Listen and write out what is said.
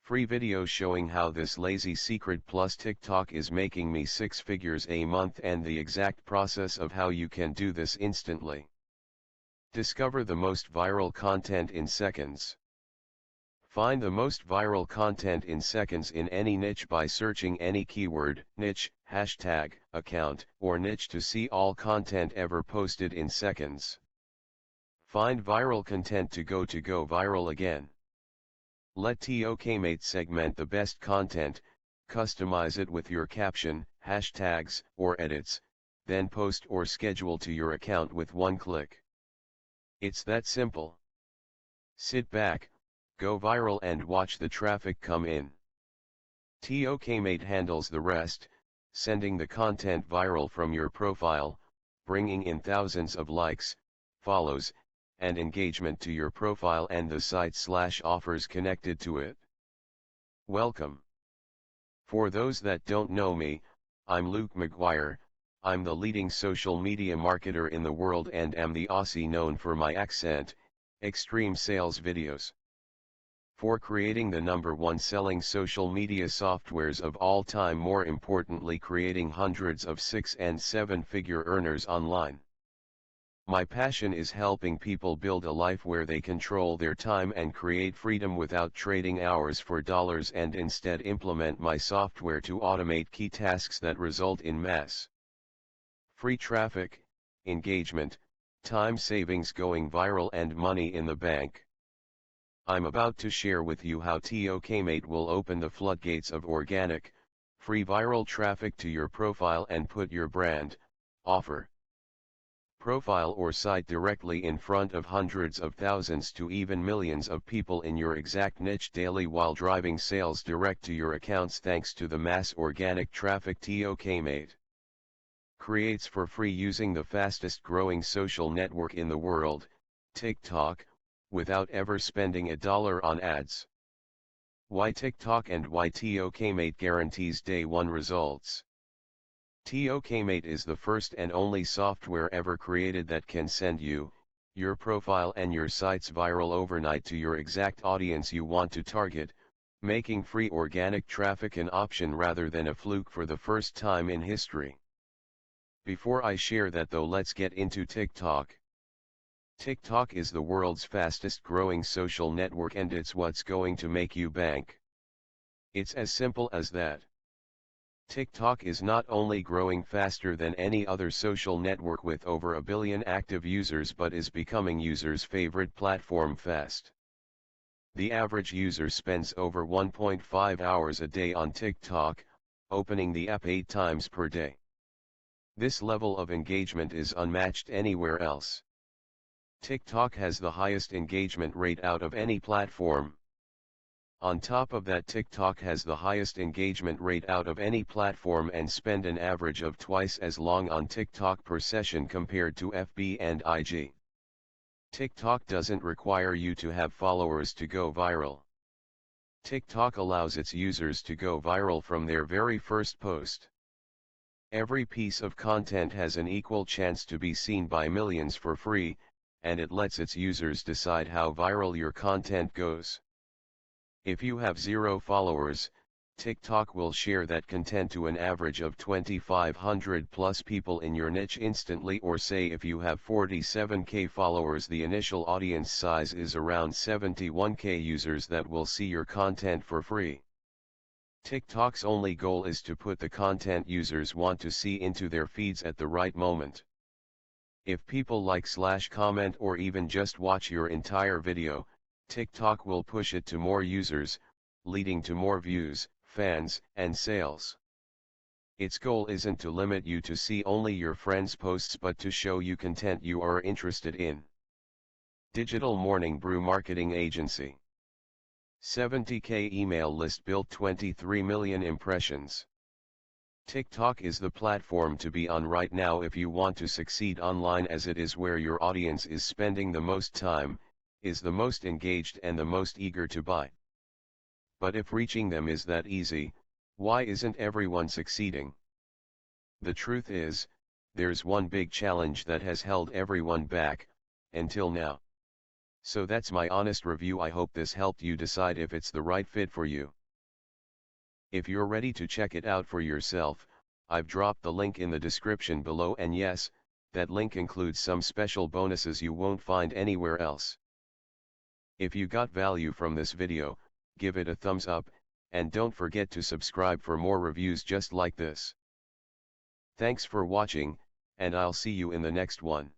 Free video showing how this lazy secret plus TikTok is making me 6 figures a month and the exact process of how you can do this instantly. Discover the most viral content in seconds. Find the most viral content in seconds in any niche by searching any keyword, niche, hashtag, account, or niche to see all content ever posted in seconds. Find viral content to go viral again. Let TOKmate segment the best content, customize it with your caption, hashtags, or edits, then post or schedule to your account with one click. It's that simple. Sit back, go viral and watch the traffic come in. TOKmate handles the rest, sending the content viral from your profile, bringing in thousands of likes, follows, and engagement to your profile and the site/offers connected to it. Welcome. For those that don't know me, I'm Luke McGuire. I'm the leading social media marketer in the world and am the Aussie known for my accent, extreme sales videos. For creating the #1 selling social media softwares of all time, more importantly creating hundreds of 6- and 7-figure earners online. My passion is helping people build a life where they control their time and create freedom without trading hours for dollars, and instead implement my software to automate key tasks that result in mass free traffic, engagement, time savings, going viral, and money in the bank. I'm about to share with you how TOKmate will open the floodgates of organic, free viral traffic to your profile and put your brand, offer, profile or site directly in front of hundreds of thousands to even millions of people in your exact niche daily, while driving sales direct to your accounts thanks to the mass organic traffic TOKmate creates for free using the fastest growing social network in the world, TikTok, without ever spending $1 on ads. Why TikTok and why TOKmate guarantees day one results. TOKmate is the first and only software ever created that can send you, your profile and your sites viral overnight to your exact audience you want to target, making free organic traffic an option rather than a fluke for the first time in history. Before I share that though, let's get into TikTok. TikTok is the world's fastest growing social network and it's what's going to make you bank. It's as simple as that. TikTok is not only growing faster than any other social network with over 1 billion active users, but is becoming users' favorite platform fast. The average user spends over 1.5 hours a day on TikTok, opening the app 8 times per day. This level of engagement is unmatched anywhere else. TikTok has the highest engagement rate out of any platform. On top of that, TikTok has the highest engagement rate out of any platform and spend an average of twice as long on TikTok per session compared to FB and IG. TikTok doesn't require you to have followers to go viral. TikTok allows its users to go viral from their very first post. Every piece of content has an equal chance to be seen by millions for free, and it lets its users decide how viral your content goes. If you have 0 followers, TikTok will share that content to an average of 2,500 plus people in your niche instantly, or say if you have 47k followers, the initial audience size is around 71k users that will see your content for free. TikTok's only goal is to put the content users want to see into their feeds at the right moment. If people like/comment or even just watch your entire video, TikTok will push it to more users, leading to more views, fans, and sales. Its goal isn't to limit you to see only your friends' posts, but to show you content you are interested in. Digital Morning Brew Marketing Agency. 70k email list built 23 million impressions. TikTok is the platform to be on right now if you want to succeed online, as it is where your audience is spending the most time, is the most engaged and the most eager to buy. But if reaching them is that easy, why isn't everyone succeeding? The truth is, there's one big challenge that has held everyone back, until now. So that's my honest review. I hope this helped you decide if it's the right fit for you. If you're ready to check it out for yourself, I've dropped the link in the description below, and yes, that link includes some special bonuses you won't find anywhere else. If you got value from this video, give it a thumbs up, and don't forget to subscribe for more reviews just like this. Thanks for watching, and I'll see you in the next one.